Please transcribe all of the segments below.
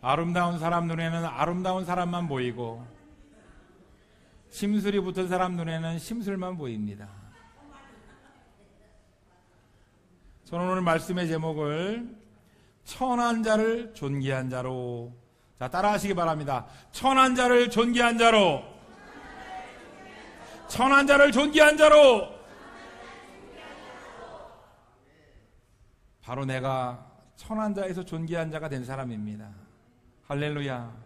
아름다운 사람 눈에는 아름다운 사람만 보이고 심술이 붙은 사람 눈에는 심술만 보입니다. 저는 오늘 말씀의 제목을 천한 자를 존귀한 자로, 자, 따라하시기 바랍니다. 천한 자를 존귀한 자로, 천한 자를 존귀한 자로. 바로 내가 천한 자에서 존귀한 자가 된 사람입니다. 할렐루야.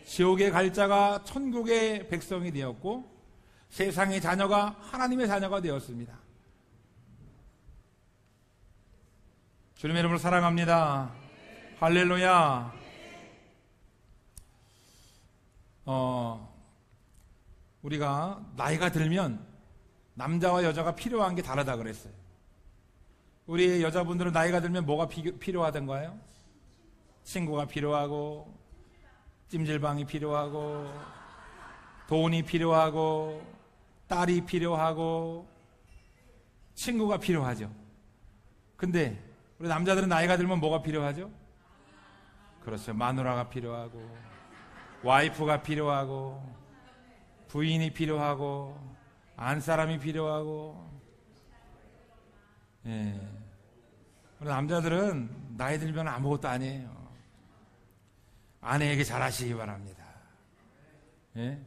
지옥에 갈 자가 천국의 백성이 되었고 세상의 자녀가 하나님의 자녀가 되었습니다. 주님의 이름으로 사랑합니다. 할렐루야. 우리가 나이가 들면 남자와 여자가 필요한 게 다르다 그랬어요. 우리 여자분들은 나이가 들면 뭐가 필요하던가요? 친구가 필요하고, 찜질방이 필요하고, 돈이 필요하고, 딸이 필요하고, 친구가 필요하죠. 근데 우리 남자들은 나이가 들면 뭐가 필요하죠? 그렇죠. 마누라가 필요하고, 와이프가 필요하고, 부인이 필요하고, 안사람이 필요하고. 예. 우리 남자들은 나이 들면 아무것도 아니에요. 아내에게 잘하시기 바랍니다. 예?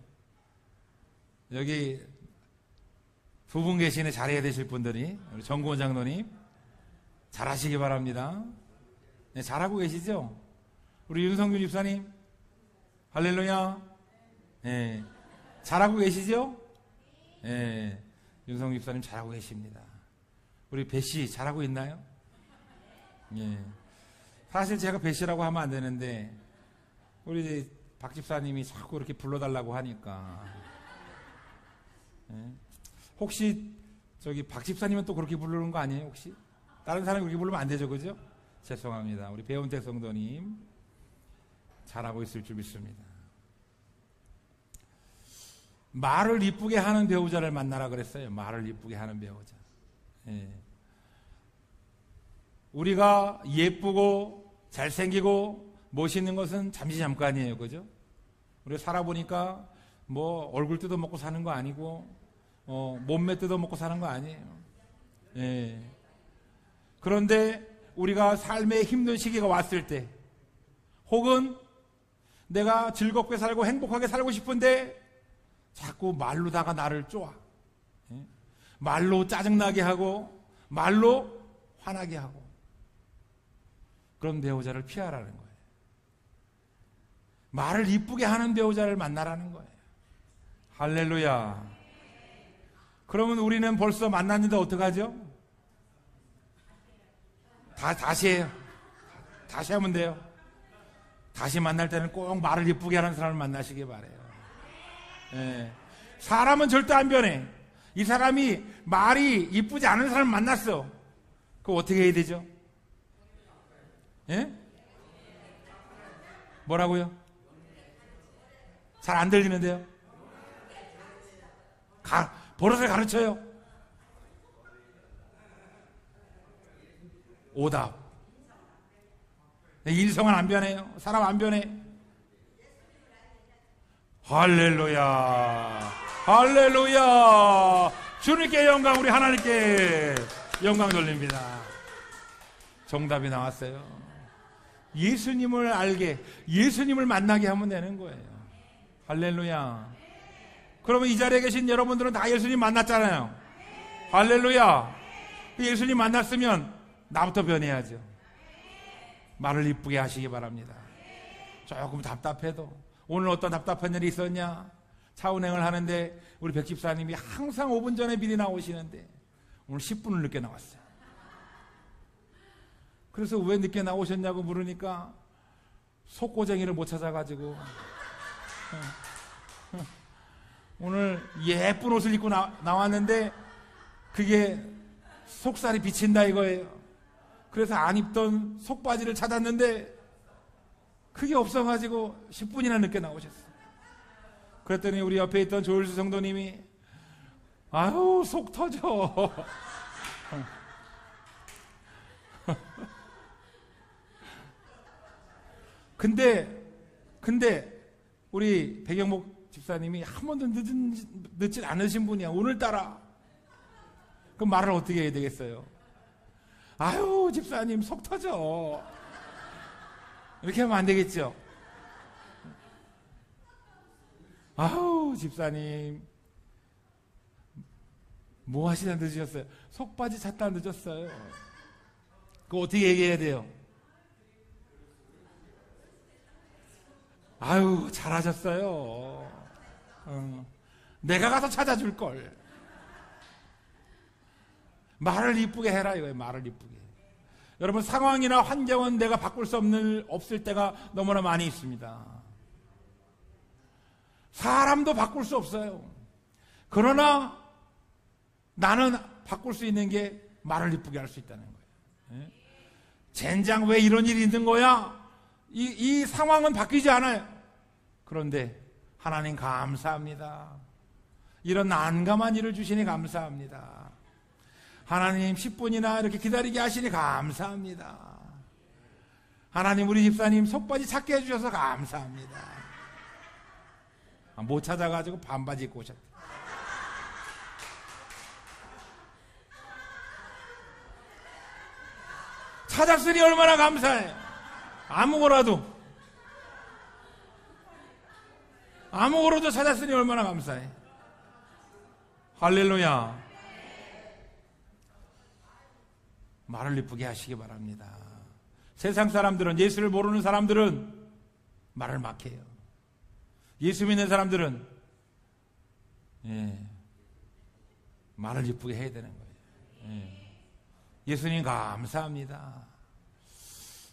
여기 두 분 계시네. 잘해야 되실 분들이, 우리 정구원 장로님 잘하시기 바랍니다. 네, 잘하고 계시죠? 우리 윤성균 집사님 할렐루야. 예, 잘하고 계시죠? 예, 윤성균 집사님 잘하고 계십니다. 우리 배씨 잘하고 있나요? 예. 사실 제가 배씨라고 하면 안 되는데 우리 박 집사님이 자꾸 이렇게 불러달라고 하니까. 예. 혹시 저기 박 집사님은 또 그렇게 부르는 거 아니에요? 혹시 다른 사람이 그렇게 부르면 안 되죠, 그죠? 죄송합니다. 우리 배운택 성도님 잘하고 있을 줄 믿습니다. 말을 이쁘게 하는 배우자를 만나라 그랬어요. 말을 이쁘게 하는 배우자. 예. 우리가 예쁘고 잘생기고 멋있는 것은 잠시 잠깐이에요. 그죠? 우리가 살아보니까 뭐 얼굴 뜯어먹고 사는 거 아니고 몸매 뜯어먹고 사는 거 아니에요. 예. 그런데 우리가 삶의 힘든 시기가 왔을 때 혹은 내가 즐겁게 살고 행복하게 살고 싶은데 자꾸 말로다가 나를 쪼아. 예? 말로 짜증나게 하고 말로 화나게 하고 그런 배우자를 피하라는 거예요. 말을 이쁘게 하는 배우자를 만나라는 거예요. 할렐루야. 그러면 우리는 벌써 만났는데 어떡하죠? 다시 해요. 다시 하면 돼요. 다시 만날 때는 꼭 말을 이쁘게 하는 사람을 만나시기 바래요. 예. 사람은 절대 안 변해. 이 사람이 말이 이쁘지 않은 사람을 만났어. 그거 어떻게 해야 되죠? 예? 뭐라고요? 잘 안 들리는데요? 버릇을 가르쳐요. 오답. 일성은 안 변해요. 사람 안 변해. 할렐루야. 할렐루야. 주님께 영광, 우리 하나님께 영광 돌립니다. 정답이 나왔어요. 예수님을 알게, 예수님을 만나게 하면 되는 거예요. 할렐루야. 그러면 이 자리에 계신 여러분들은 다 예수님 만났잖아요. 할렐루야. 예수님 만났으면 나부터 변해야죠. 말을 이쁘게 하시기 바랍니다. 조금 답답해도 오늘 어떤 답답한 일이 있었냐? 차 운행을 하는데 우리 백 집사님이 항상 5분 전에 미리 나오시는데 오늘 10분을 늦게 나왔어요. 그래서 왜 늦게 나오셨냐고 물으니까 속고쟁이를 못 찾아가지고 오늘 예쁜 옷을 입고 나왔는데 그게 속살이 비친다 이거예요. 그래서 안 입던 속바지를 찾았는데 그게 없어가지고 10분이나 늦게 나오셨어요. 그랬더니 우리 옆에 있던 조일수 성도님이 아유 속 터져. 근데 근데 우리 백영목 집사님이 한 번도 늦지 않으신 분이야. 오늘따라. 그럼 말을 어떻게 해야 되겠어요? 아유, 집사님 속 터져. 이렇게 하면 안 되겠죠? 아우, 집사님 뭐 하시다 늦으셨어요? 속바지 찼다 늦었어요. 그거 어떻게 얘기해야 돼요? 아유, 잘하셨어요. 내가 가서 찾아줄걸. 말을 이쁘게 해라 이거예요. 말을 이쁘게. 여러분, 상황이나 환경은 내가 바꿀 수 없을 때가 너무나 많이 있습니다. 사람도 바꿀 수 없어요. 그러나 나는 바꿀 수 있는 게 말을 이쁘게 할 수 있다는 거예요. 젠장 왜 이런 일이 있는 거야? 이 상황은 바뀌지 않아요. 그런데 하나님 감사합니다. 이런 난감한 일을 주시니 감사합니다. 하나님 10분이나 이렇게 기다리게 하시니 감사합니다. 하나님 우리 집사님 속바지 찾게 해주셔서 감사합니다. 못 찾아가지고 반바지 입고 오셨대. 찾았으니 얼마나 감사해. 아무거라도 찾았으니 얼마나 감사해. 할렐루야. 말을 이쁘게 하시기 바랍니다. 세상 사람들은, 예수를 모르는 사람들은 말을 막 해요. 예수 믿는 사람들은 말을 이쁘게 해야 되는 거예요. 예수님 감사합니다.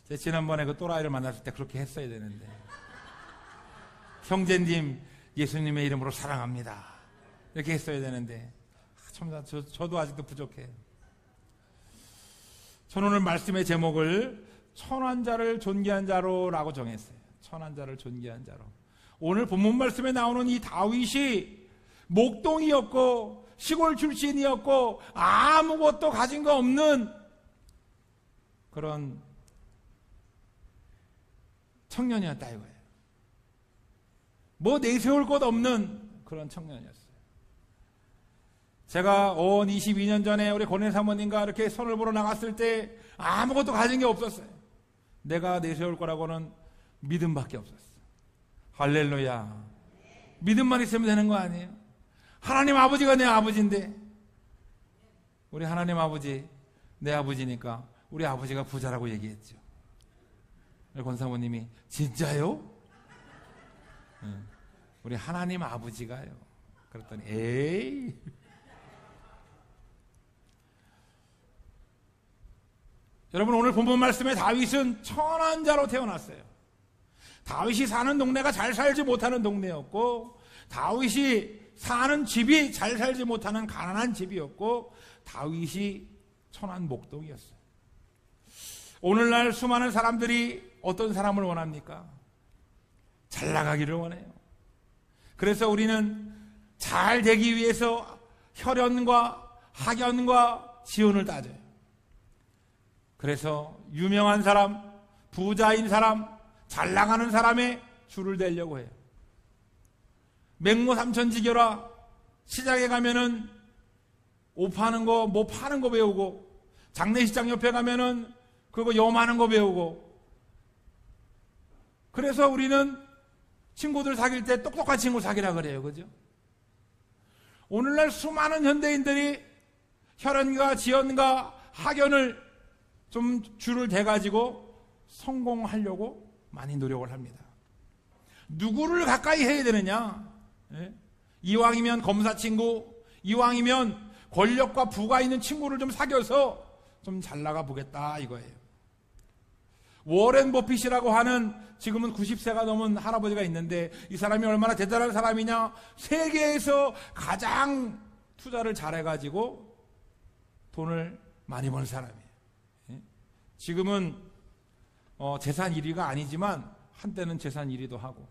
제가 지난번에 그 또라이를 만났을 때 그렇게 했어야 되는데, 형제님 예수님의 이름으로 사랑합니다 이렇게 했어야 되는데, 참 저도 아직도 부족해요. 저는 오늘 말씀의 제목을 천한 자를 존귀한 자로라고 정했어요. 천한 자를 존귀한 자로. 오늘 본문 말씀에 나오는 이 다윗이 목동이었고 시골 출신이었고 아무것도 가진 거 없는 그런 청년이었다 이거예요. 뭐 내세울 것 없는 그런 청년이었어요. 제가 22년 전에 우리 권혜 사모님과 이렇게 선을 보러 나갔을 때 아무것도 가진 게 없었어요. 내가 내세울 거라고는 믿음밖에 없었어요. 할렐루야. 믿음만 있으면 되는 거 아니에요? 하나님 아버지가 내 아버지인데, 우리 하나님 아버지 내 아버지니까 우리 아버지가 부자라고 얘기했죠. 권 사모님이 진짜요? 우리 하나님 아버지가요. 그랬더니 에이. 여러분, 오늘 본문 말씀에 다윗은 천한 자로 태어났어요. 다윗이 사는 동네가 잘 살지 못하는 동네였고, 다윗이 사는 집이 잘 살지 못하는 가난한 집이었고, 다윗이 천한 목동이었어요. 오늘날 수많은 사람들이 어떤 사람을 원합니까? 잘 나가기를 원해요. 그래서 우리는 잘 되기 위해서 혈연과 학연과 지원을 따져요. 그래서 유명한 사람, 부자인 사람, 잘 나가는 사람의 줄을 대려고 해요. 맹모 삼천지교라 시장에 가면은 옷 파는 거, 뭐 파는 거 배우고, 장례식장 옆에 가면은 그거 염하는 거 배우고. 그래서 우리는 친구들 사귈 때 똑똑한 친구 사귀라 그래요. 그죠? 오늘날 수많은 현대인들이 혈연과 지연과 학연을 좀 줄을 대가지고 성공하려고 많이 노력을 합니다. 누구를 가까이 해야 되느냐? 이왕이면 검사 친구, 이왕이면 권력과 부가 있는 친구를 좀 사귀어서 좀 잘 나가 보겠다 이거예요. 워렌 버핏이라고 하는 지금은 90세가 넘은 할아버지가 있는데, 이 사람이 얼마나 대단한 사람이냐? 세계에서 가장 투자를 잘해가지고 돈을 많이 번 사람이에요. 지금은 재산 1위가 아니지만 한때는 재산 1위도 하고,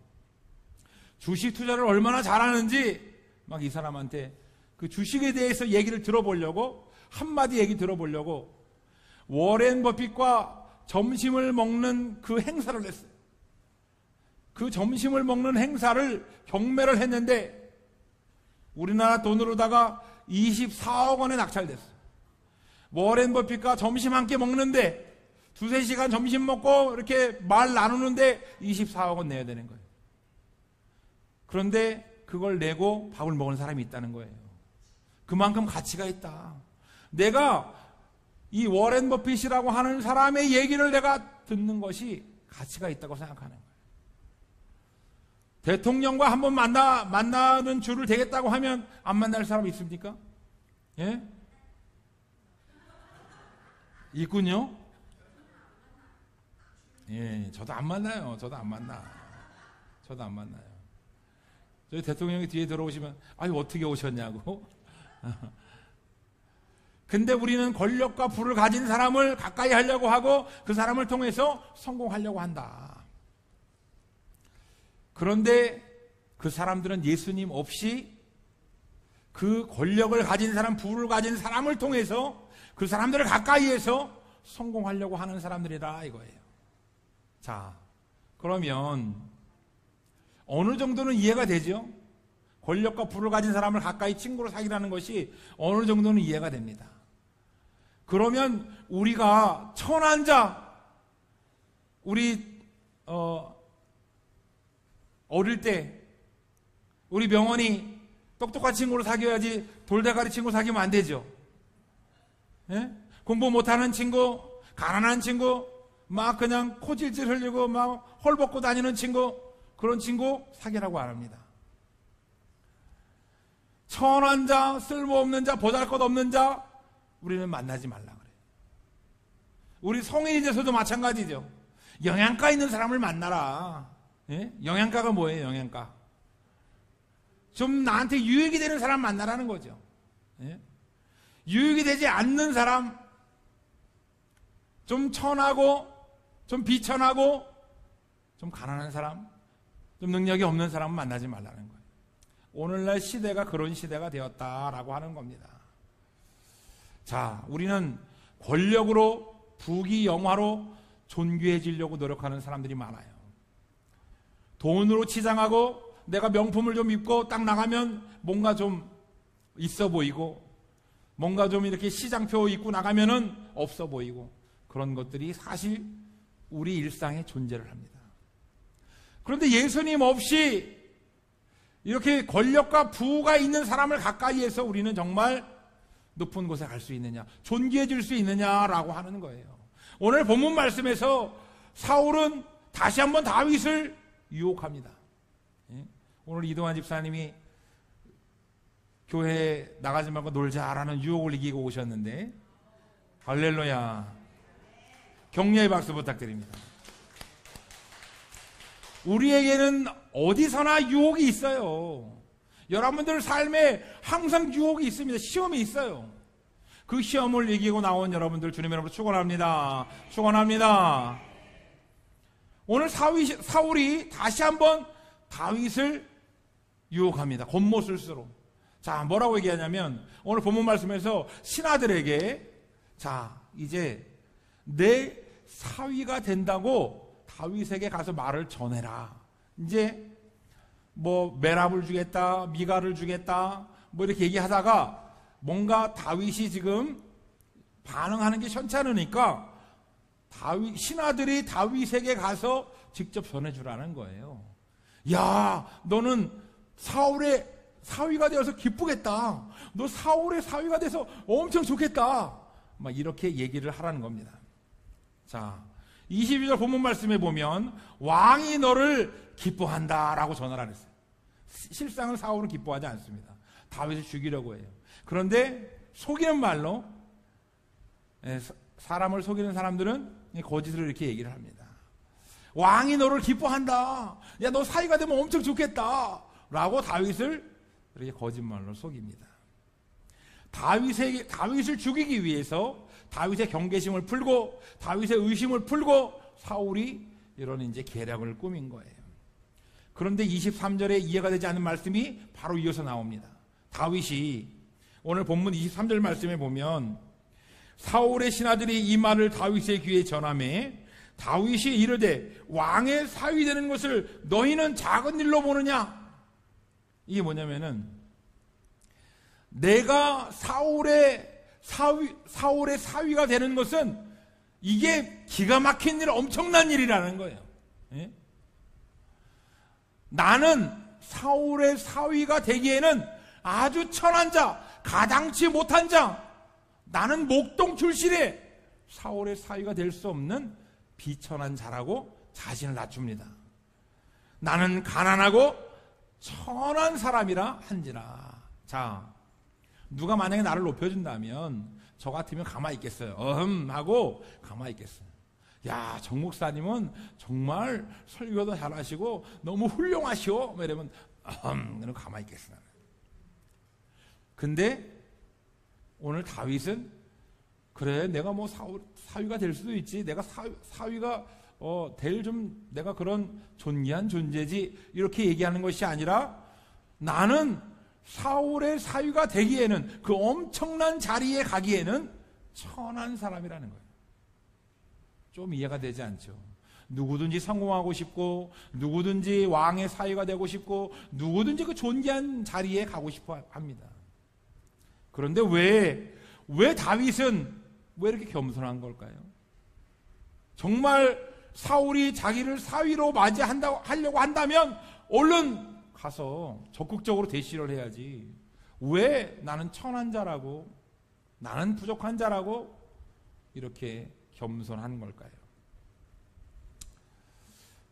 주식 투자를 얼마나 잘하는지 막 이 사람한테 그 주식에 대해서 얘기를 들어보려고, 한마디 얘기 들어보려고 워렌 버핏과 점심을 먹는 그 행사를 했어요. 그 점심을 먹는 행사를 경매를 했는데 우리나라 돈으로다가 24억 원에 낙찰됐어요. 워렌 버핏과 점심 함께 먹는데 두세 시간 점심 먹고 이렇게 말 나누는데 24억 원 내야 되는 거예요. 그런데 그걸 내고 밥을 먹는 사람이 있다는 거예요. 그만큼 가치가 있다. 내가 이 워렌 버핏이라고 하는 사람의 얘기를 내가 듣는 것이 가치가 있다고 생각하는 거예요. 대통령과 한번 만나는 줄을 대겠다고 하면 안 만날 사람 있습니까? 예? 있군요? 예, 저도 안 만나요. 저도 안 만나요. 저희 대통령이 뒤에 들어오시면, 아유, 어떻게 오셨냐고. 근데 우리는 권력과 부를 가진 사람을 가까이 하려고 하고 그 사람을 통해서 성공하려고 한다. 그런데 그 사람들은 예수님 없이 그 권력을 가진 사람, 부를 가진 사람을 통해서 그 사람들을 가까이해서 성공하려고 하는 사람들이라 이거예요. 자, 그러면 어느 정도는 이해가 되죠? 권력과 부를 가진 사람을 가까이 친구로 사귀라는 것이 어느 정도는 이해가 됩니다. 그러면 우리가 천한 자, 우리 어릴 때 우리 명언이 똑똑한 친구로 사귀어야지 돌대가리 친구 사귀면 안 되죠. 예? 공부 못하는 친구, 가난한 친구, 막 그냥 코질질 흘리고 막 헐벗고 다니는 친구, 그런 친구 사귀라고 안 합니다. 천한 자, 쓸모없는 자, 보잘것없는 자 우리는 만나지 말라 그래요. 우리 성인이 돼서도 마찬가지죠. 영양가 있는 사람을 만나라. 예? 영양가가 뭐예요? 영양가. 좀 나한테 유익이 되는 사람 만나라는 거죠. 예? 유익이 되지 않는 사람, 좀 천하고 좀 비천하고 좀 가난한 사람, 좀 능력이 없는 사람은 만나지 말라는 거예요. 오늘날 시대가 그런 시대가 되었다라고 하는 겁니다. 자, 우리는 권력으로, 부귀영화로 존귀해지려고 노력하는 사람들이 많아요. 돈으로 치장하고 내가 명품을 좀 입고 딱 나가면 뭔가 좀 있어 보이고, 뭔가 좀 이렇게 시장표 입고 나가면은 없어 보이고, 그런 것들이 사실 우리 일상에 존재를 합니다. 그런데 예수님 없이 이렇게 권력과 부가 있는 사람을 가까이해서 우리는 정말 높은 곳에 갈 수 있느냐, 존귀해질 수 있느냐라고 하는 거예요. 오늘 본문 말씀에서 사울은 다시 한번 다윗을 유혹합니다. 오늘 이동환 집사님이 교회에 나가지 말고 놀자라는 유혹을 이기고 오셨는데, 할렐루야. 격려의 박수 부탁드립니다. 우리에게는 어디서나 유혹이 있어요. 여러분들 삶에 항상 유혹이 있습니다. 시험이 있어요. 그 시험을 이기고 나온 여러분들 주님 이름으로 축원합니다. 축원합니다. 오늘 사울이 다시 한번 다윗을 유혹합니다. 겉모술수로. 자, 뭐라고 얘기하냐면 오늘 본문 말씀에서 신하들에게, 자, 이제 내 사위가 된다고 다윗에게 가서 말을 전해라. 이제 뭐 메랍을 주겠다, 미가를 주겠다, 뭐 이렇게 얘기하다가 뭔가 다윗이 지금 반응하는 게 현찮으니까 신하들이 다윗에게 가서 직접 전해주라는 거예요. 야, 너는 사울의 사위가 되어서 기쁘겠다. 너 사울의 사위가 돼서 엄청 좋겠다. 막 이렇게 얘기를 하라는 겁니다. 자, 22절 본문 말씀에 보면 왕이 너를 기뻐한다라고 전화를 안 했어요. 실상은 사울은 기뻐하지 않습니다. 다윗을 죽이려고 해요. 그런데 속이는 말로, 사람을 속이는 사람들은 거짓으로 이렇게 얘기를 합니다. 왕이 너를 기뻐한다. 야, 너 사위가 되면 엄청 좋겠다. 라고 다윗을 이렇게 거짓말로 속입니다. 다윗을 죽이기 위해서 다윗의 경계심을 풀고 다윗의 의심을 풀고 사울이 이런 이제 계략을 꾸민 거예요. 그런데 23절에 이해가 되지 않는 말씀이 바로 이어서 나옵니다. 다윗이 오늘 본문 23절 말씀에 보면 사울의 신하들이 이 말을 다윗의 귀에 전하매 다윗이 이르되 왕의 사위 되는 것을 너희는 작은 일로 보느냐? 이게 뭐냐면은 내가 사울의 사위가 되는 것은 이게 기가 막힌 일, 엄청난 일이라는 거예요. 예? 나는 사울의 사위가 되기에는 아주 천한 자, 가당치 못한 자, 나는 목동 출신의 사울의 사위가 될 수 없는 비천한 자라고 자신을 낮춥니다. 나는 가난하고 천한 사람이라 한지라. 자, 누가 만약에 나를 높여준다면 저 같으면 가만히 있겠어요. 하고 가만히 있겠어요. 야, 정 목사님은 정말 설교도 잘하시고 너무 훌륭하시오. 이러면 그럼 가만히 있겠어요. 근데 오늘 다윗은 그래, 내가 뭐 사위가 될 수도 있지. 내가 사위가 내가 그런 존귀한 존재지. 이렇게 얘기하는 것이 아니라 나는 사울의 사위가 되기에는, 그 엄청난 자리에 가기에는 천한 사람이라는 거예요. 좀 이해가 되지 않죠? 누구든지 성공하고 싶고, 누구든지 왕의 사위가 되고 싶고, 누구든지 그 존귀한 자리에 가고 싶어 합니다. 그런데 왜 다윗은 왜 이렇게 겸손한 걸까요? 정말 사울이 자기를 사위로 하려고 한다면 얼른 가서 적극적으로 대시를 해야지. 왜 나는 천한 자라고, 나는 부족한 자라고 이렇게 겸손한 걸까요?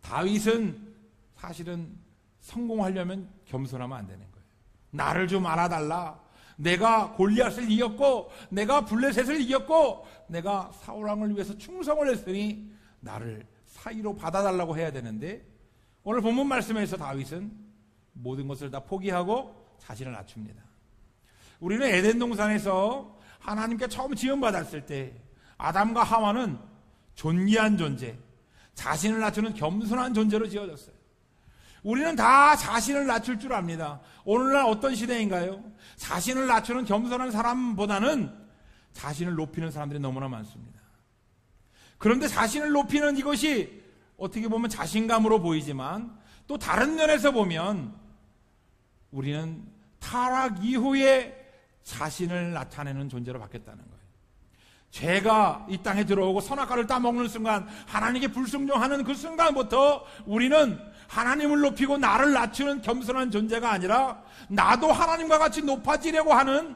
다윗은 사실은 성공하려면 겸손하면 안 되는 거예요. 나를 좀 알아달라. 내가 골리앗을 이겼고, 내가 블레셋을 이겼고, 내가 사울왕을 위해서 충성을 했으니 나를 사위로 받아달라고 해야 되는데, 오늘 본문 말씀에서 다윗은 모든 것을 다 포기하고 자신을 낮춥니다. 우리는 에덴 동산에서 하나님께 처음 지음받았을 때 아담과 하와는 존귀한 존재, 자신을 낮추는 겸손한 존재로 지어졌어요. 우리는 다 자신을 낮출 줄 압니다. 오늘날 어떤 시대인가요? 자신을 낮추는 겸손한 사람보다는 자신을 높이는 사람들이 너무나 많습니다. 그런데 자신을 높이는 이것이 어떻게 보면 자신감으로 보이지만, 또 다른 면에서 보면 우리는 타락 이후에 자신을 나타내는 존재로 바뀌었다는 거예요. 죄가 이 땅에 들어오고 선악과를 따먹는 순간, 하나님께 불순종하는 그 순간부터 우리는 하나님을 높이고 나를 낮추는 겸손한 존재가 아니라 나도 하나님과 같이 높아지려고 하는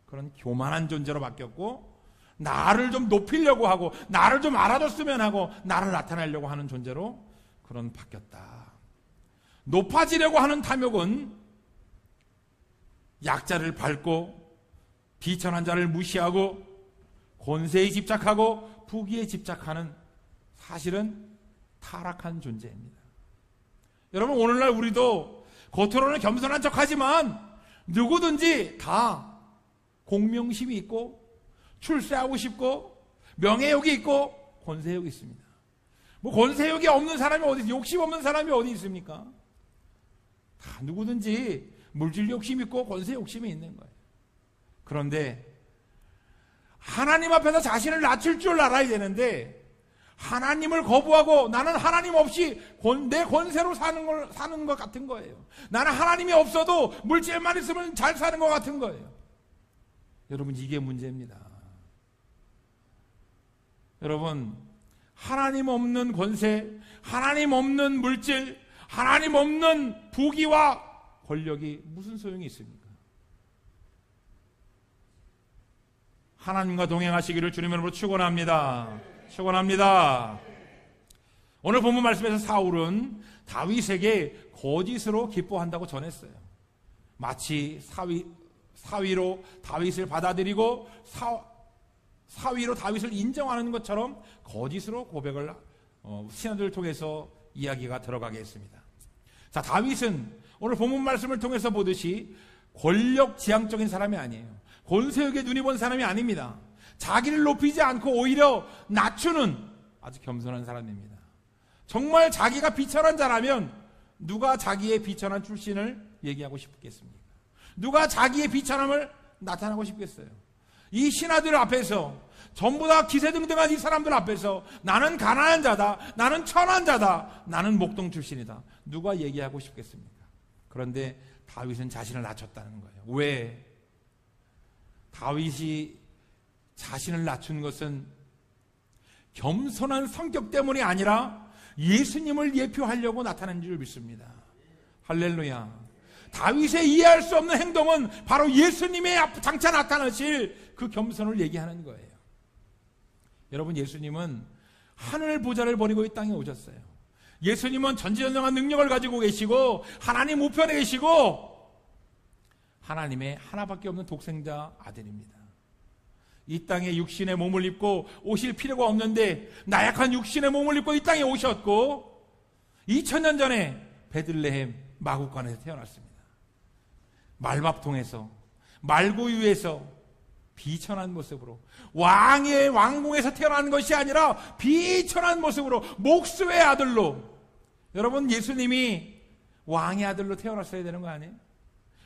그런 교만한 존재로 바뀌었고, 나를 좀 높이려고 하고 나를 좀 알아줬으면 하고 나를 나타내려고 하는 존재로 그런 바뀌었다. 높아지려고 하는 탐욕은 약자를 밟고 비천한 자를 무시하고 권세에 집착하고 부귀에 집착하는, 사실은 타락한 존재입니다. 여러분, 오늘날 우리도 겉으로는 겸손한 척하지만 누구든지 다 공명심이 있고 출세하고 싶고 명예욕이 있고 권세욕이 있습니다. 뭐 권세욕이 없는 사람이 어디, 욕심 없는 사람이 어디 있습니까? 다 누구든지 물질 욕심이 있고 권세 욕심이 있는 거예요. 그런데 하나님 앞에서 자신을 낮출 줄 알아야 되는데, 하나님을 거부하고 나는 하나님 없이 내 권세로 사는 것 같은 거예요. 나는 하나님이 없어도 물질만 있으면 잘 사는 것 같은 거예요. 여러분, 이게 문제입니다. 여러분, 하나님 없는 권세, 하나님 없는 물질, 하나님 없는 부귀와 권력이 무슨 소용이 있습니까? 하나님과 동행하시기를 주님의 이름으로 축원합니다. 축원합니다. 오늘 본문 말씀에서 사울은 다윗에게 거짓으로 기뻐한다고 전했어요. 마치 사위로 다윗을 받아들이고 사위로 다윗을 인정하는 것처럼 거짓으로 고백을 신하들을 통해서 이야기가 들어가게 했습니다. 자, 다윗은 오늘 본문 말씀을 통해서 보듯이 권력지향적인 사람이 아니에요. 권세욕에 눈이 먼 사람이 아닙니다. 자기를 높이지 않고 오히려 낮추는 아주 겸손한 사람입니다. 정말 자기가 비천한 자라면 누가 자기의 비천한 출신을 얘기하고 싶겠습니까? 누가 자기의 비천함을 나타나고 싶겠어요? 이 신하들 앞에서 전부 다 기세등등한 이 사람들 앞에서 나는 가난한 자다, 나는 천한 자다, 나는 목동 출신이다, 누가 얘기하고 싶겠습니까? 그런데 다윗은 자신을 낮췄다는 거예요. 왜? 다윗이 자신을 낮춘 것은 겸손한 성격 때문이 아니라 예수님을 예표하려고 나타난 줄 믿습니다. 할렐루야. 다윗의 이해할 수 없는 행동은 바로 예수님의 장차 나타나실 그 겸손을 얘기하는 거예요. 여러분, 예수님은 하늘 보좌를 버리고 이 땅에 오셨어요. 예수님은 전지전능한 능력을 가지고 계시고 하나님 우편에 계시고 하나님의 하나밖에 없는 독생자 아들입니다. 이 땅에 육신의 몸을 입고 오실 필요가 없는데 나약한 육신의 몸을 입고 이 땅에 오셨고 2000년 전에 베들레헴 마구간에서 태어났습니다. 말밥통에서, 말구유에서 비천한 모습으로, 왕의 왕궁에서 태어난 것이 아니라 비천한 모습으로 목수의 아들로. 여러분, 예수님이 왕의 아들로 태어났어야 되는 거 아니에요?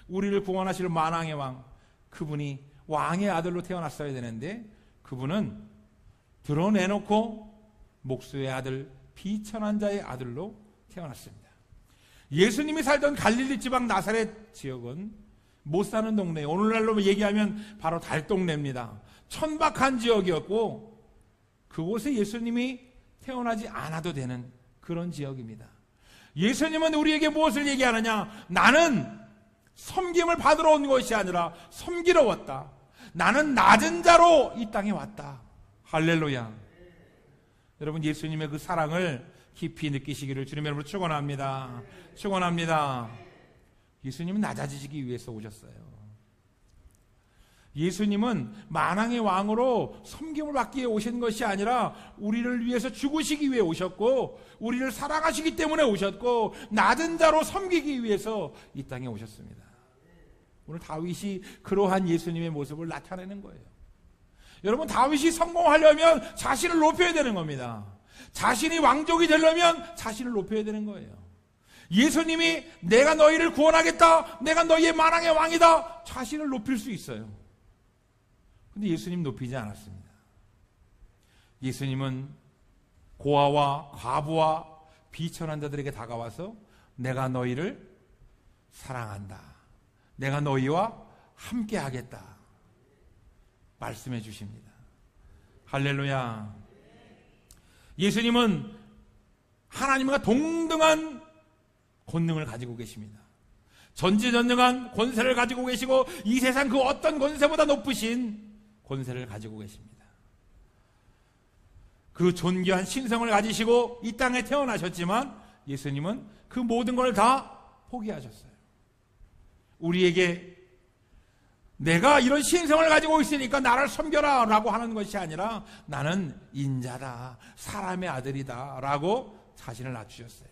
우리를 구원하실 만왕의 왕, 그분이 왕의 아들로 태어났어야 되는데 그분은 드러내놓고 목수의 아들, 비천한 자의 아들로 태어났습니다. 예수님이 살던 갈릴리 지방 나사렛 지역은 못 사는 동네, 오늘날로 얘기하면 바로 달동네입니다. 천박한 지역이었고 그곳에 예수님이 태어나지 않아도 되는 그런 지역입니다. 예수님은 우리에게 무엇을 얘기하느냐? 나는 섬김을 받으러 온 것이 아니라 섬기러 왔다. 나는 낮은 자로 이 땅에 왔다. 할렐루야. 여러분, 예수님의 그 사랑을 깊이 느끼시기를 주님의 이름으로 축원합니다. 축원합니다. 예수님은 낮아지시기 위해서 오셨어요. 예수님은 만왕의 왕으로 섬김을 받기 위해 오신 것이 아니라 우리를 위해서 죽으시기 위해 오셨고 우리를 사랑하시기 때문에 오셨고 낮은 자로 섬기기 위해서 이 땅에 오셨습니다. 오늘 다윗이 그러한 예수님의 모습을 나타내는 거예요. 여러분, 다윗이 성공하려면 자신을 높여야 되는 겁니다. 자신이 왕족이 되려면 자신을 높여야 되는 거예요. 예수님이 내가 너희를 구원하겠다, 내가 너희의 만왕의 왕이다, 자신을 높일 수 있어요. 근데 예수님 높이지 않았습니다. 예수님은 고아와 과부와 비천한 자들에게 다가와서 내가 너희를 사랑한다, 내가 너희와 함께 하겠다 말씀해 주십니다. 할렐루야. 예수님은 하나님과 동등한 권능을 가지고 계십니다. 전지전능한 권세를 가지고 계시고 이 세상 그 어떤 권세보다 높으신 권세를 가지고 계십니다. 그 존귀한 신성을 가지시고 이 땅에 태어나셨지만 예수님은 그 모든 걸 다 포기하셨어요. 우리에게 내가 이런 신성을 가지고 있으니까 나를 섬겨라 라고 하는 것이 아니라 나는 인자다, 사람의 아들이다 라고 자신을 낮추셨어요.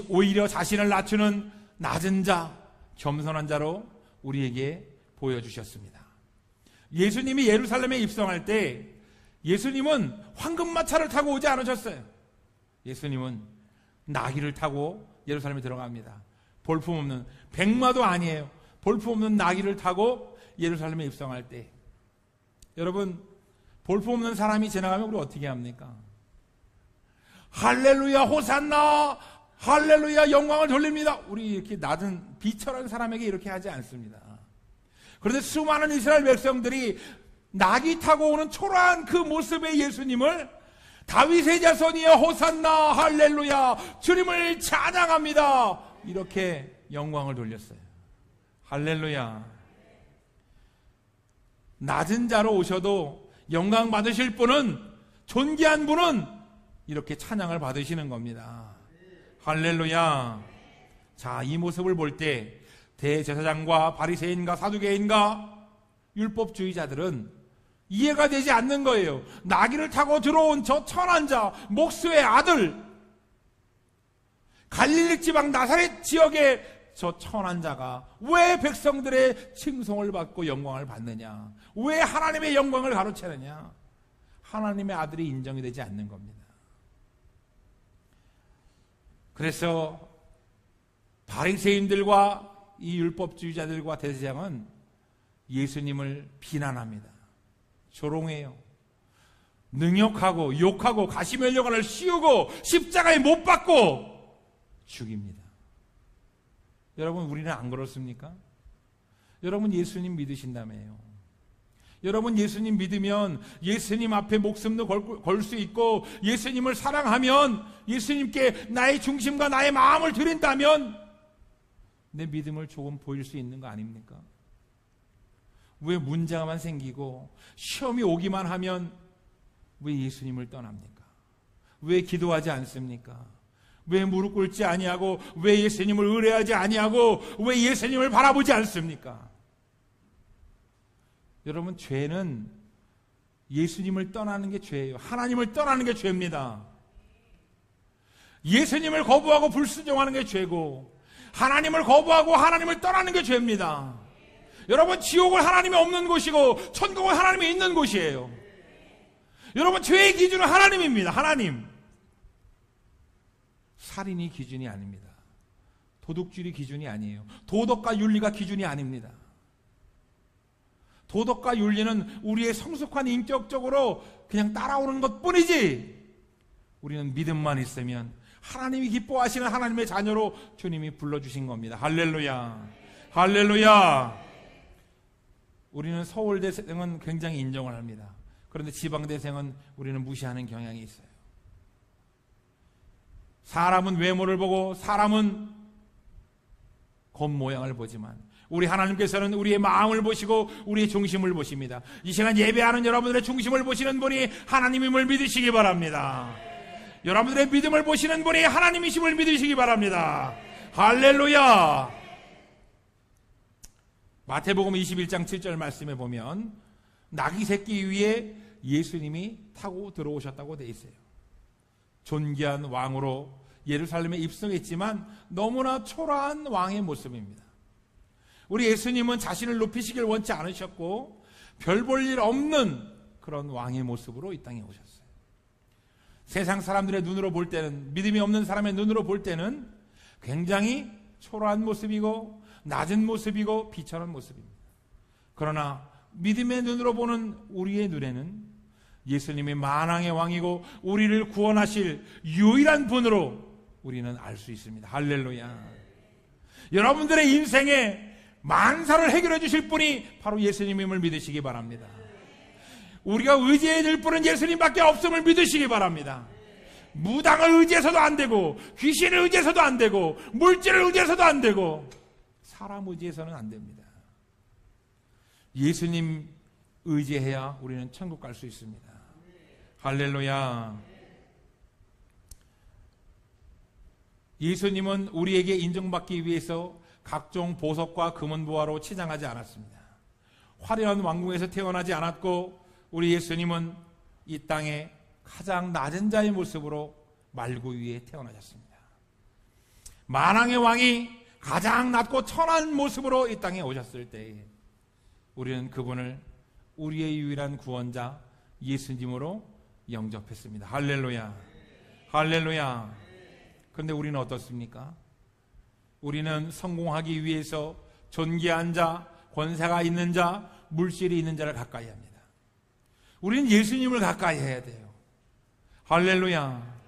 오히려 자신을 낮추는 낮은 자, 겸손한 자로 우리에게 보여주셨습니다. 예수님이 예루살렘에 입성할 때 예수님은 황금마차를 타고 오지 않으셨어요. 예수님은 나귀를 타고 예루살렘에 들어갑니다. 볼품없는, 백마도 아니에요. 볼품없는 나귀를 타고 예루살렘에 입성할 때, 여러분, 볼품없는 사람이 지나가면 우리 어떻게 합니까? 할렐루야 호산나, 할렐루야 영광을 돌립니다. 우리 이렇게 낮은 비천한 사람에게 이렇게 하지 않습니다. 그런데 수많은 이스라엘 백성들이 나귀 타고 오는 초라한 그 모습의 예수님을 다윗의 자손이여 호산나 할렐루야 주님을 찬양합니다, 이렇게 영광을 돌렸어요. 할렐루야. 낮은 자로 오셔도 영광 받으실 분은, 존귀한 분은 이렇게 찬양을 받으시는 겁니다. 할렐루야. 자, 이 모습을 볼 때 대제사장과 바리새인과 사두개인과 율법주의자들은 이해가 되지 않는 거예요. 나귀를 타고 들어온 저 천한 자, 목수의 아들, 갈릴리 지방 나사렛 지역의 저 천한 자가 왜 백성들의 칭송을 받고 영광을 받느냐? 왜 하나님의 영광을 가로채느냐? 하나님의 아들이 인정이 되지 않는 겁니다. 그래서 바리새인들과 이 율법주의자들과 대제사장은 예수님을 비난합니다. 조롱해요. 능욕하고 욕하고 가시면류관을 씌우고 십자가에 못 박고 죽입니다. 여러분, 우리는 안 그렇습니까? 여러분, 예수님 믿으신다며요. 여러분, 예수님 믿으면 예수님 앞에 목숨도 걸 수 있고, 예수님을 사랑하면, 예수님께 나의 중심과 나의 마음을 드린다면 내 믿음을 조금 보일 수 있는 거 아닙니까? 왜 문제가만 생기고 시험이 오기만 하면 왜 예수님을 떠납니까? 왜 기도하지 않습니까? 왜 무릎 꿇지 아니하고, 왜 예수님을 의뢰하지 아니하고, 왜 예수님을 바라보지 않습니까? 여러분, 죄는 예수님을 떠나는 게 죄예요. 하나님을 떠나는 게 죄입니다. 예수님을 거부하고 불순종하는 게 죄고, 하나님을 거부하고 하나님을 떠나는 게 죄입니다. 여러분, 지옥은 하나님이 없는 곳이고 천국은 하나님이 있는 곳이에요. 여러분, 죄의 기준은 하나님입니다. 하나님. 살인이 기준이 아닙니다. 도둑질이 기준이 아니에요. 도덕과 윤리가 기준이 아닙니다. 도덕과 윤리는 우리의 성숙한 인격적으로 그냥 따라오는 것뿐이지, 우리는 믿음만 있으면 하나님이 기뻐하시는 하나님의 자녀로 주님이 불러주신 겁니다. 할렐루야. 할렐루야. 우리는 서울대생은 굉장히 인정을 합니다. 그런데 지방대생은 우리는 무시하는 경향이 있어요. 사람은 외모를 보고 사람은 겉모양을 보지만 우리 하나님께서는 우리의 마음을 보시고 우리의 중심을 보십니다. 이 시간 예배하는 여러분들의 중심을 보시는 분이 하나님임을 믿으시기 바랍니다. 여러분들의 믿음을 보시는 분이 하나님이심을 믿으시기 바랍니다. 할렐루야. 마태복음 21장 7절 말씀에 보면 나귀 새끼 위에 예수님이 타고 들어오셨다고 되어 있어요. 존귀한 왕으로 예루살렘에 입성했지만 너무나 초라한 왕의 모습입니다. 우리 예수님은 자신을 높이시길 원치 않으셨고 별 볼 일 없는 그런 왕의 모습으로 이 땅에 오셨어요. 세상 사람들의 눈으로 볼 때는, 믿음이 없는 사람의 눈으로 볼 때는 굉장히 초라한 모습이고 낮은 모습이고 비천한 모습입니다. 그러나 믿음의 눈으로 보는 우리의 눈에는 예수님이 만왕의 왕이고 우리를 구원하실 유일한 분으로 우리는 알 수 있습니다. 할렐루야. 여러분들의 인생에 만사를 해결해 주실 분이 바로 예수님임을 믿으시기 바랍니다. 우리가 의지해야 될 분은 예수님밖에 없음을 믿으시기 바랍니다. 무당을 의지해서도 안 되고, 귀신을 의지해서도 안 되고, 물질을 의지해서도 안 되고, 사람 의지해서는 안 됩니다. 예수님 의지해야 우리는 천국 갈 수 있습니다. 할렐루야. 예수님은 우리에게 인정받기 위해서 각종 보석과 금은보화로 치장하지 않았습니다. 화려한 왕궁에서 태어나지 않았고, 우리 예수님은 이 땅에 가장 낮은 자의 모습으로 말구 위에 태어나셨습니다. 만왕의 왕이 가장 낮고 천한 모습으로 이 땅에 오셨을 때에 우리는 그분을 우리의 유일한 구원자 예수님으로 영접했습니다. 할렐루야. 할렐루야. 그런데 우리는 어떻습니까? 우리는 성공하기 위해서 존귀한 자, 권세가 있는 자, 물질이 있는 자를 가까이 합니다. 우리는 예수님을 가까이 해야 돼요. 할렐루야.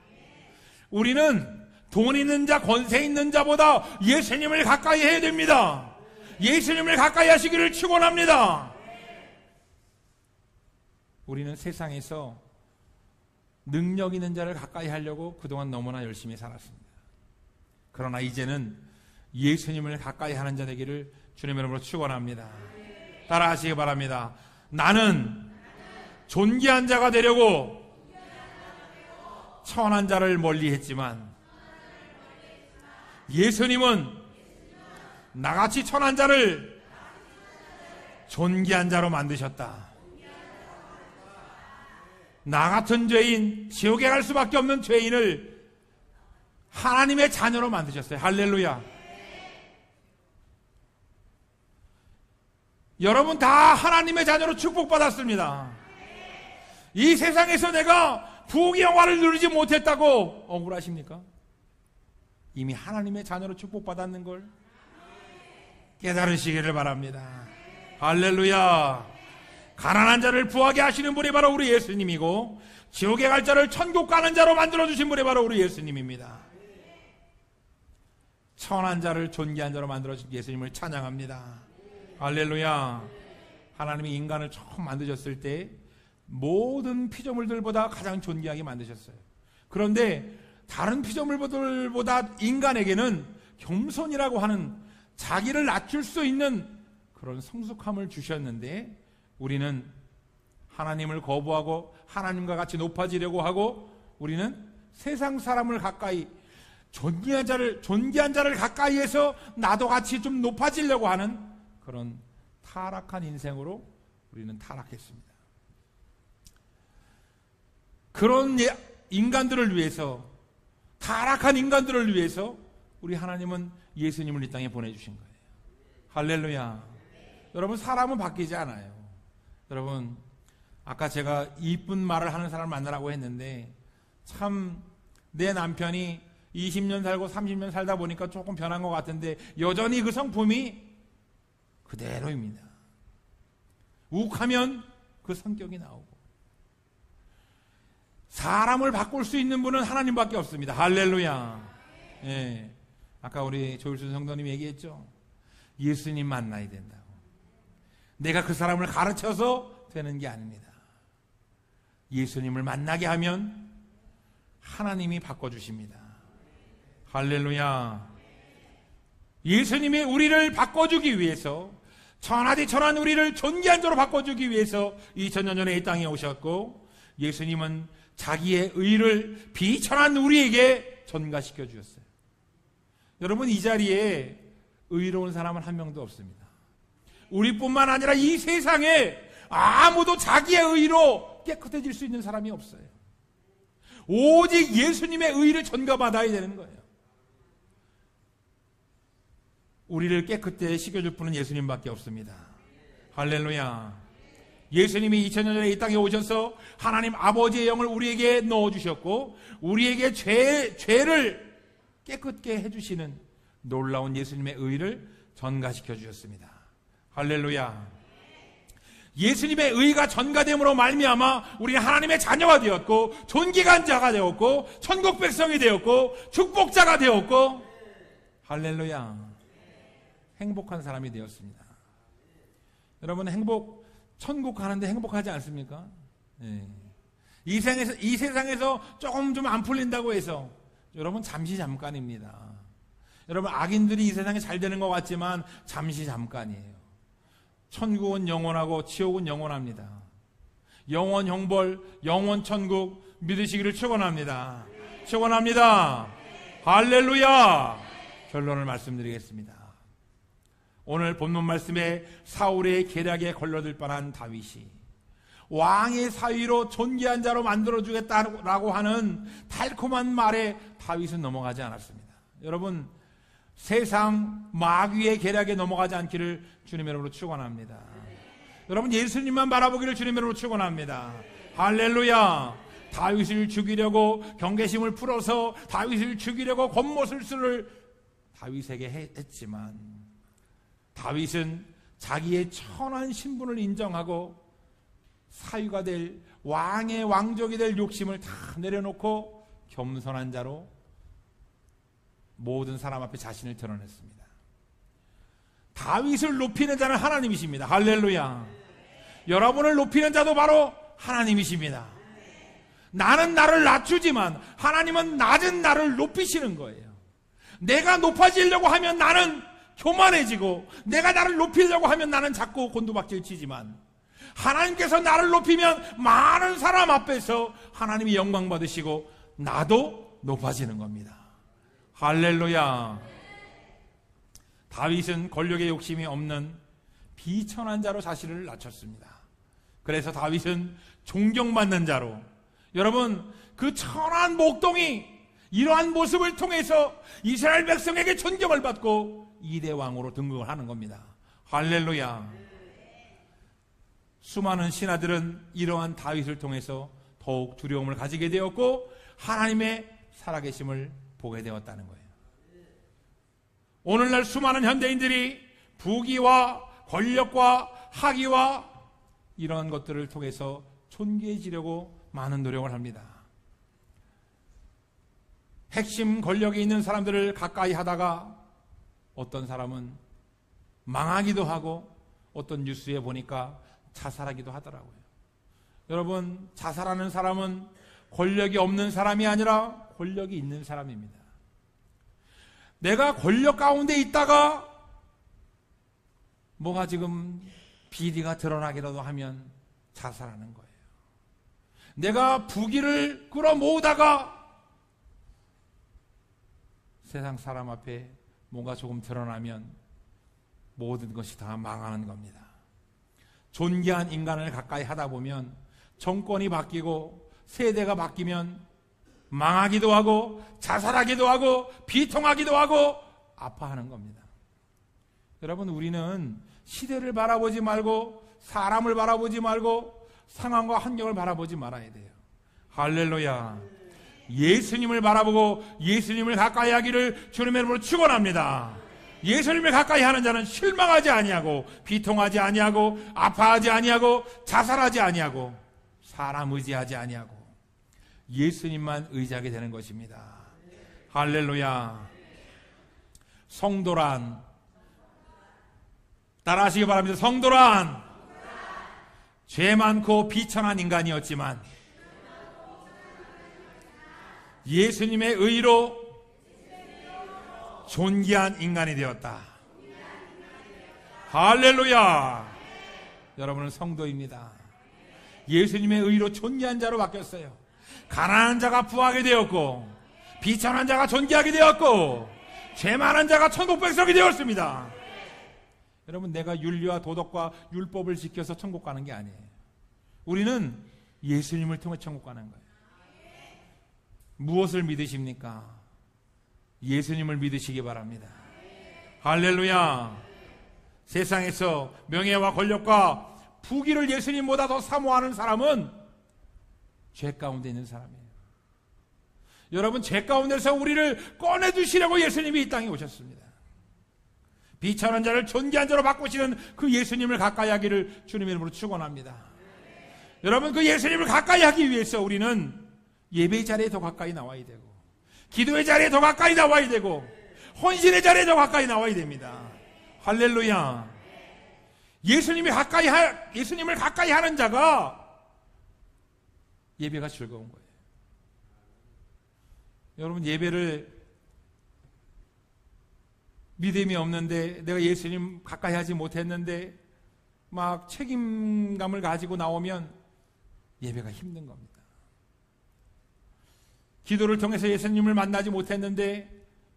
우리는 돈 있는 자, 권세 있는 자보다 예수님을 가까이 해야 됩니다. 예수님을 가까이 하시기를 축원합니다. 우리는 세상에서 능력 있는 자를 가까이 하려고 그동안 너무나 열심히 살았습니다. 그러나 이제는 예수님을 가까이 하는 자 되기를 주님의 이름으로 축원합니다. 따라하시기 바랍니다. 나는 존귀한 자가 되려고 천한 자를 멀리했지만 예수님은 나같이 천한 자를 존귀한 자로 만드셨다. 나 같은 죄인, 지옥에 갈 수밖에 없는 죄인을 하나님의 자녀로 만드셨어요. 할렐루야. 여러분 다 하나님의 자녀로 축복받았습니다. 이 세상에서 내가 부귀 영화를 누리지 못했다고 억울하십니까? 이미 하나님의 자녀로 축복받았는 걸 깨달으시기를 바랍니다. 할렐루야. 가난한 자를 부하게 하시는 분이 바로 우리 예수님이고, 지옥에 갈 자를 천국 가는 자로 만들어주신 분이 바로 우리 예수님입니다. 천한 자를 존귀한 자로 만들어주신 예수님을 찬양합니다. 할렐루야. 하나님이 인간을 처음 만드셨을 때 모든 피조물들보다 가장 존귀하게 만드셨어요. 그런데 다른 피조물들보다 인간에게는 겸손이라고 하는 자기를 낮출 수 있는 그런 성숙함을 주셨는데, 우리는 하나님을 거부하고 하나님과 같이 높아지려고 하고, 우리는 세상 사람을 가까이, 존귀한 자를 가까이에서 나도 같이 좀 높아지려고 하는 그런 타락한 인생으로 우리는 타락했습니다. 그런 인간들을 위해서, 타락한 인간들을 위해서 우리 하나님은 예수님을 이 땅에 보내주신 거예요. 할렐루야. 여러분, 사람은 바뀌지 않아요. 여러분, 아까 제가 이쁜 말을 하는 사람을 만나라고 했는데, 참 내 남편이 20년 살고 30년 살다 보니까 조금 변한 것 같은데 여전히 그 성품이 그대로입니다. 욱하면 그 성격이 나오고. 사람을 바꿀 수 있는 분은 하나님밖에 없습니다. 할렐루야. 예. 아까 우리 조일순 성도님이 얘기했죠. 예수님 만나야 된다고. 내가 그 사람을 가르쳐서 되는 게 아닙니다. 예수님을 만나게 하면 하나님이 바꿔주십니다. 할렐루야. 예수님이 우리를 바꿔주기 위해서, 천하디 천한 우리를 존귀한 자로 바꿔주기 위해서 2000년 전에 이 땅에 오셨고, 예수님은 자기의 의를 비천한 우리에게 전가시켜 주셨어요. 여러분, 이 자리에 의로운 사람은 한 명도 없습니다. 우리뿐만 아니라 이 세상에 아무도 자기의 의로 깨끗해질 수 있는 사람이 없어요. 오직 예수님의 의를 전가받아야 되는 거예요. 우리를 깨끗하게 씻겨줄 분은 예수님밖에 없습니다. 할렐루야. 예수님이 2000년 전에 이 땅에 오셔서 하나님 아버지의 영을 우리에게 넣어주셨고, 우리에게 죄를 깨끗게 해주시는 놀라운 예수님의 의를 전가시켜 주셨습니다. 할렐루야. 예수님의 의가 전가됨으로 말미암아 우리는 하나님의 자녀가 되었고, 존귀한 자가 되었고, 천국 백성이 되었고, 축복자가 되었고, 할렐루야. 행복한 사람이 되었습니다. 여러분, 천국 가는데 행복하지 않습니까? 네. 이 세상에서 조금 좀 안 풀린다고 해서, 여러분, 잠시 잠깐입니다. 여러분, 악인들이 이 세상에 잘 되는 것 같지만 잠시 잠깐이에요. 천국은 영원하고 지옥은 영원합니다. 영원 형벌, 영원 천국 믿으시기를 축원합니다. 축원합니다. 할렐루야. 결론을 말씀드리겠습니다. 오늘 본문 말씀에 사울의 계략에 걸려들 뻔한 다윗이 왕의 사위로 존귀한 자로 만들어주겠다라고 하는 달콤한 말에 다윗은 넘어가지 않았습니다. 여러분, 세상 마귀의 계략에 넘어가지 않기를 주님의 이름으로 축원합니다. 여러분, 예수님만 바라보기를 주님의 이름으로 축원합니다. 할렐루야. 다윗을 죽이려고 경계심을 풀어서 다윗을 죽이려고 권모술수를 다윗에게 했지만, 다윗은 자기의 천한 신분을 인정하고 사위가 될, 왕의 왕족이 될 욕심을 다 내려놓고 겸손한 자로 모든 사람 앞에 자신을 드러냈습니다. 다윗을 높이는 자는 하나님이십니다. 할렐루야. 여러분을 높이는 자도 바로 하나님이십니다. 나는 나를 낮추지만 하나님은 낮은 나를 높이시는 거예요. 내가 높아지려고 하면 나는 교만해지고, 내가 나를 높이려고 하면 나는 자꾸 곤두박질 치지만, 하나님께서 나를 높이면 많은 사람 앞에서 하나님이 영광 받으시고 나도 높아지는 겁니다. 할렐루야. 다윗은 권력의 욕심이 없는 비천한 자로 자신을 낮췄습니다. 그래서 다윗은 존경받는 자로, 여러분, 그 천한 목동이 이러한 모습을 통해서 이스라엘 백성에게 존경을 받고 2대 왕으로 등극을 하는 겁니다. 할렐루야. 수많은 신하들은 이러한 다윗을 통해서 더욱 두려움을 가지게 되었고 하나님의 살아계심을 보게 되었다는 거예요. 오늘날 수많은 현대인들이 부귀와 권력과 학위와 이런 것들을 통해서 존귀해지려고 많은 노력을 합니다. 핵심 권력에 있는 사람들을 가까이 하다가 어떤 사람은 망하기도 하고 어떤 뉴스에 보니까 자살하기도 하더라고요. 여러분, 자살하는 사람은 권력이 없는 사람이 아니라 권력이 있는 사람입니다. 내가 권력 가운데 있다가 뭐가 지금 비리가 드러나기라도 하면 자살하는 거예요. 내가 부귀를 끌어모으다가 세상 사람 앞에 뭔가 조금 드러나면 모든 것이 다 망하는 겁니다. 존귀한 인간을 가까이 하다 보면 정권이 바뀌고 세대가 바뀌면 망하기도 하고 자살하기도 하고 비통하기도 하고 아파하는 겁니다. 여러분, 우리는 시대를 바라보지 말고 사람을 바라보지 말고 상황과 환경을 바라보지 말아야 돼요. 할렐루야. 예수님을 바라보고 예수님을 가까이 하기를 주님의 이름으로 축원합니다. 예수님을 가까이 하는 자는 실망하지 아니하고 비통하지 아니하고 아파하지 아니하고 자살하지 아니하고 사람 의지하지 아니하고 예수님만 의지하게 되는 것입니다. 할렐루야. 성도란, 따라하시기 바랍니다. 성도란 죄 많고 비천한 인간이었지만 예수님의 의로 존귀한 인간이 되었다. 할렐루야. 여러분은 성도입니다. 예수님의 의로 존귀한 자로 바뀌었어요. 가난한 자가 부하게 되었고 비천한 자가 존귀하게 되었고 죄 많은 자가 천국 백성이 되었습니다. 여러분, 내가 윤리와 도덕과 율법을 지켜서 천국 가는 게 아니에요. 우리는 예수님을 통해 천국 가는 거예요. 무엇을 믿으십니까? 예수님을 믿으시기 바랍니다. 할렐루야. 세상에서 명예와 권력과 부귀를 예수님보다 더 사모하는 사람은 죄 가운데 있는 사람이에요. 여러분, 죄 가운데서 우리를 꺼내주시려고 예수님이 이 땅에 오셨습니다. 비천한 자를 존귀한 자로 바꾸시는 그 예수님을 가까이 하기를 주님의 이름으로 축원합니다. 여러분, 그 예수님을 가까이 하기 위해서 우리는 예배의 자리에 더 가까이 나와야 되고 기도의 자리에 더 가까이 나와야 되고 헌신의 자리에 더 가까이 나와야 됩니다. 할렐루야. 예수님을 가까이 하는 자가 예배가 즐거운 거예요. 여러분, 예배를 믿음이 없는데 내가 예수님 가까이 하지 못했는데 막 책임감을 가지고 나오면 예배가 힘든 겁니다. 기도를 통해서 예수님을 만나지 못했는데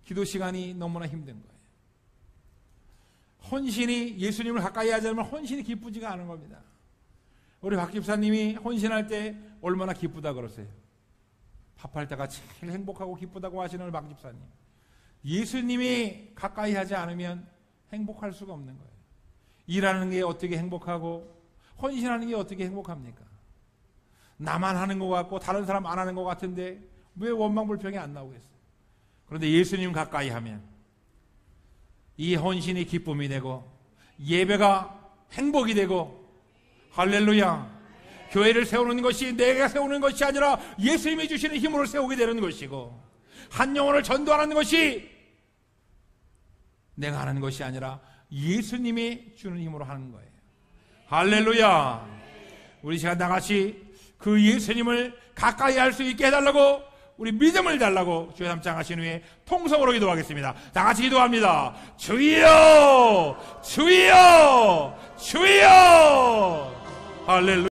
기도 시간이 너무나 힘든 거예요. 헌신이 예수님을 가까이 하자면 헌신이 기쁘지가 않은 겁니다. 우리 박 집사님이 헌신할 때 얼마나 기쁘다 그러세요. 밥할 때가 제일 행복하고 기쁘다고 하시는 우리 박 집사님. 예수님이 가까이 하지 않으면 행복할 수가 없는 거예요. 일하는 게 어떻게 행복하고 헌신하는 게 어떻게 행복합니까? 나만 하는 것 같고 다른 사람 안 하는 것 같은데 왜 원망불평이 안 나오겠어요? 그런데 예수님 가까이 하면 이 헌신이 기쁨이 되고 예배가 행복이 되고 할렐루야. 교회를 세우는 것이 내가 세우는 것이 아니라 예수님이 주시는 힘으로 세우게 되는 것이고 한 영혼을 전도하는 것이 내가 하는 것이 아니라 예수님이 주는 힘으로 하는 거예요. 할렐루야. 우리 시간 다같이 그 예수님을 가까이 할 수 있게 해달라고 우리 믿음을 달라고 주여 담장하신 후에 통성으로 기도하겠습니다. 다같이 기도합니다. 주여 주여 주여. 할렐루야.